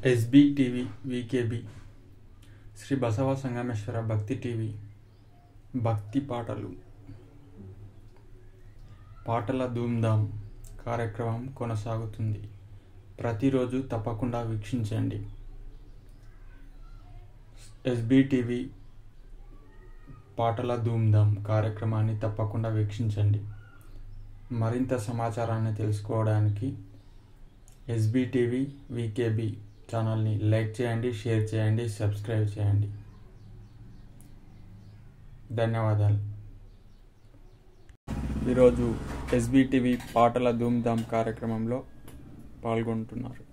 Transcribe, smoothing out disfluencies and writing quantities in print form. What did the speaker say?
SB TV వికేబి Shri Basava Sangameshwara భక్తి TV భక్తి పాటలు పాటల ధూమ్ధామ్ కార్యక్రమం కొనసాగుతుంది. ప్రతిరోజు తప్పకుండా వీక్షించండి. ఎస్బీ టీవీ పాటల ధూమ్ధామ్ కార్యక్రమాన్ని తప్పకుండా వీక్షించండి. మరింత సమాచారాన్ని తెలుసుకోవడానికి ఎస్బీ టీవీ వికేబి ఛానల్ని లైక్ చేయండి, షేర్ చేయండి, సబ్స్క్రైబ్ చేయండి. ధన్యవాదాలు. ఈరోజు ఎస్బీ టీవీ పాటల ధూమ్ధామ్ కార్యక్రమంలో పాల్గొంటున్నారు.